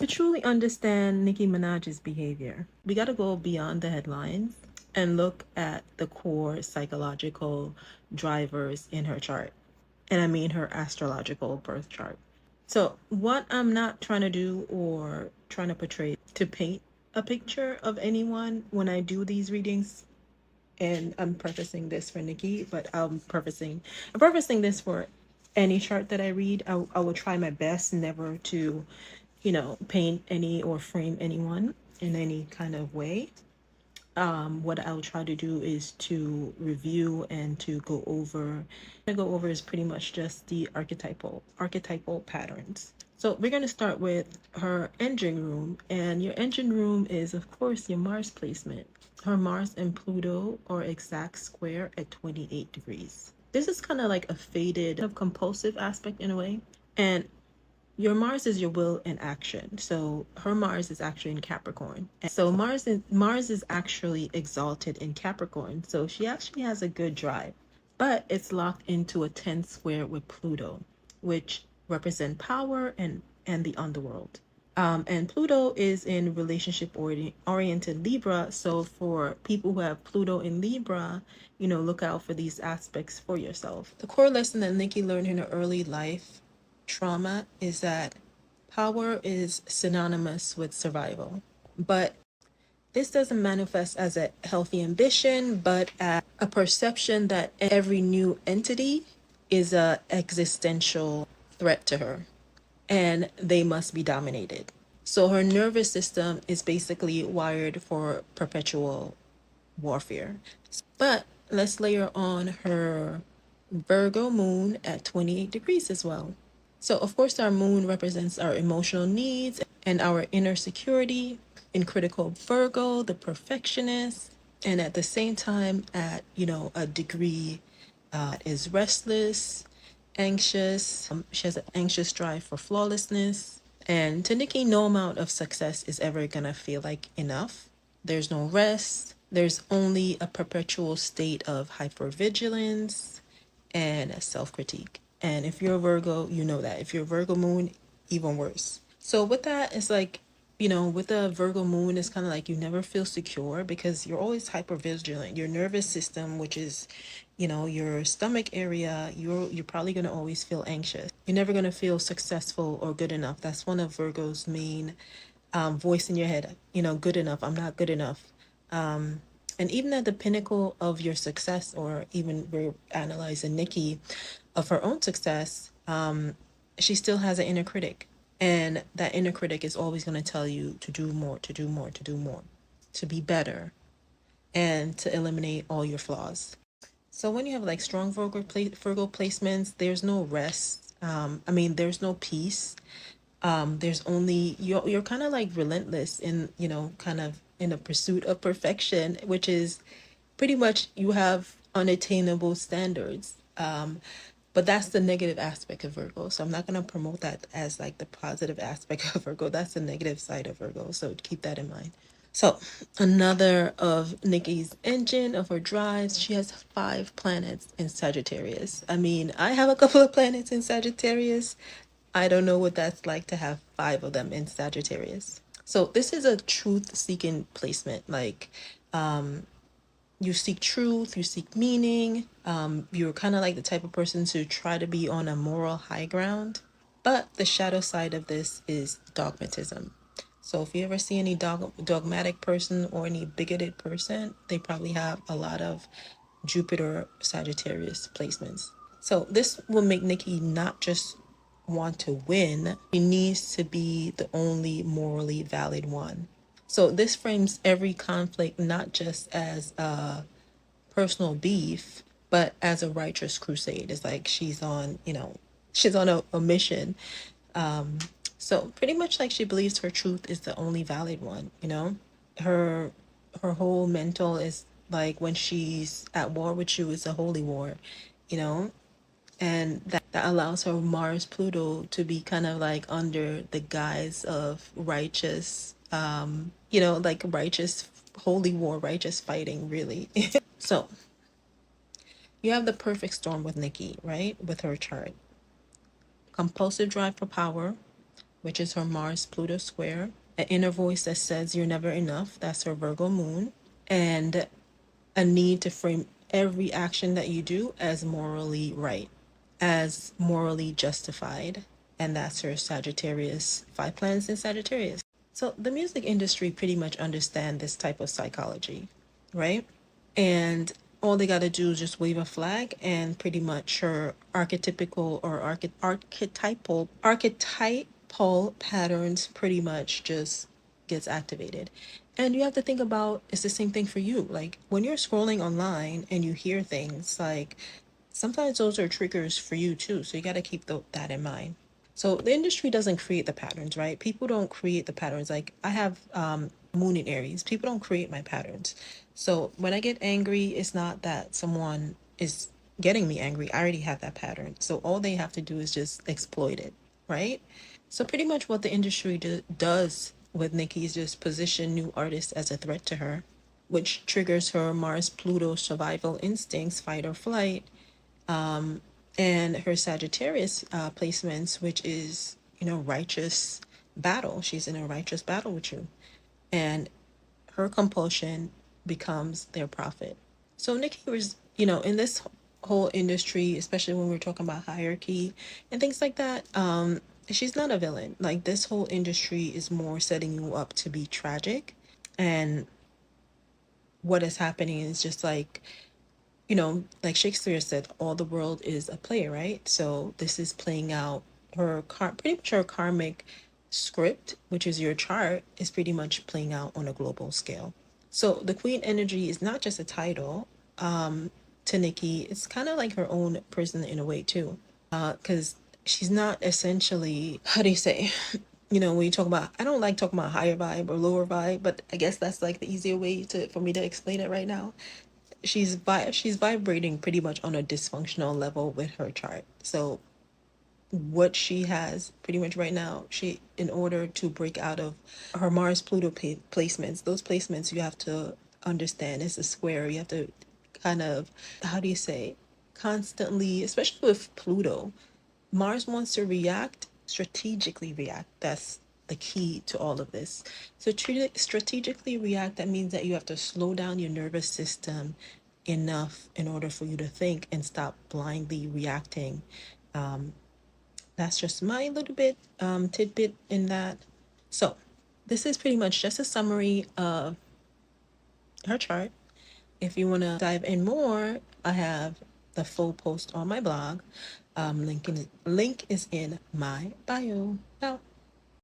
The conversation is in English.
To truly understand Nicki Minaj's behavior, we got to go beyond the headlines and look at the core psychological drivers in her chart. And I mean her astrological birth chart. So, what I'm not trying to do or trying to portray to paint a picture of anyone when I do these readings, and I'm prefacing this for Nikki, but I'm prefacing this for any chart that I read. I will try my best never to, paint any or frame anyone in any kind of way. What I'll try to do is to review and to go over. To go over is pretty much just the archetypal patterns. So we're going to start with her engine room, and your engine room is of course your Mars placement. Her Mars and Pluto are exact square at 28 degrees. This is kind of like a faded of compulsive aspect in a way. And your Mars is your will and action. So her Mars is actually in Capricorn. And so Mars is actually exalted in Capricorn. So she actually has a good drive. But it's locked into a 10 square with Pluto, which represent power and the underworld. And Pluto is in relationship oriented Libra. So for people who have Pluto in Libra, look out for these aspects for yourself. The core lesson that Nikki learned in her early life trauma is that power is synonymous with survival. But this doesn't manifest as a healthy ambition, but as a perception that every new entity is a existential threat to her and they must be dominated. So her nervous system is basically wired for perpetual warfare. But let's layer on her Virgo moon at 28 degrees as well. So, of course, our moon represents our emotional needs and our inner security. In critical Virgo, the perfectionist, and at the same time, at a degree, is restless, anxious. She has an anxious drive for flawlessness. And to Nikki, no amount of success is ever gonna feel like enough. There's no rest. There's only a perpetual state of hypervigilance and self-critique. And if you're a Virgo, you know that. If you're a Virgo moon, even worse. So with that, it's like, with the Virgo moon, it's kind of like you never feel secure because you're always hyper vigilant. Your nervous system, which is, your stomach area, you're probably gonna always feel anxious. You're never gonna feel successful or good enough. That's one of Virgo's main voice in your head. Good enough. I'm not good enough. And even at the pinnacle of your success, or even we're analyzing Nikki of her own success, she still has an inner critic. And that inner critic is always going to tell you to do more, to do more, to do more, to be better, and to eliminate all your flaws. So when you have like strong Virgo placements, there's no rest. There's no peace. There's only you're kind of like relentless in kind of in a pursuit of perfection, which is pretty much you have unattainable standards. But that's the negative aspect of Virgo. So I'm not going to promote that as like the positive aspect of Virgo. That's the negative side of Virgo. So keep that in mind. So another of Nikki's engine of her drives, she has 5 planets in Sagittarius. I have a couple of planets in Sagittarius. I don't know what that's like to have 5 of them in Sagittarius. So this is a truth-seeking placement. Like, you seek truth, you seek meaning. You're kind of like the type of person to try to be on a moral high ground. But the shadow side of this is dogmatism. So if you ever see any dogmatic person or any bigoted person, they probably have a lot of Jupiter Sagittarius placements. So this will make Nikki not just want to win, she needs to be the only morally valid one. So this frames every conflict not just as a personal beef, but as a righteous crusade. It's like she's on a mission. So pretty much like she believes her truth is the only valid one. Her whole mental is like when she's at war with you, it's a holy war, you know? And that allows her Mars Pluto to be kind of like under the guise of righteous, like righteous holy war, righteous fighting, really. So you have the perfect storm with Nikki, right? With her chart. Compulsive drive for power, which is her Mars-Pluto square. An inner voice that says you're never enough, that's her Virgo Moon. And a need to frame every action that you do as morally right, as morally justified. And that's her Sagittarius, 5 planets in Sagittarius. So the music industry pretty much understand this type of psychology, right? And all they got to do is just wave a flag, and pretty much her archetypical or archetypal patterns pretty much just gets activated. And you have to think about, it's the same thing for you. Like when you're scrolling online and you hear things, like sometimes those are triggers for you too. So you got to keep that in mind. So the industry doesn't create the patterns, right? People don't create the patterns. Like I have Moon in Aries. People don't create my patterns. So when I get angry, it's not that someone is getting me angry. I already have that pattern. So all they have to do is just exploit it, right? So pretty much what the industry does with Nicki is just position new artists as a threat to her, which triggers her Mars Pluto survival instincts, fight or flight, and her Sagittarius placements, which is, righteous battle. She's in a righteous battle with you. And her compulsion becomes their profit. So Nikki was, in this whole industry, especially when we're talking about hierarchy and things like that, she's not a villain. Like this whole industry is more setting you up to be tragic. And what is happening is just like, like Shakespeare said, all the world is a play, right? So this is playing out pretty much her karmic script, which is your chart, is pretty much playing out on a global scale. So the Queen energy is not just a title to Nikki, it's kind of like her own person in a way too. Because she's not essentially, how do you say, when you talk about, I don't like talking about higher vibe or lower vibe, but I guess that's like the easier way for me to explain it right now. She's vibrating pretty much on a dysfunctional level with her chart. So what she has pretty much right now, she, in order to break out of her Mars Pluto placements, those placements, you have to understand it's a square. You have to kind of, how do you say, constantly, especially with Pluto, Mars wants to react, strategically react. That's the key to all of this. So strategically react, that means that you have to slow down your nervous system enough in order for you to think and stop blindly reacting. That's just my little bit tidbit in that. So this is pretty much just a summary of her chart. If you want to dive in more, I have the full post on my blog. Link is in my bio. Now.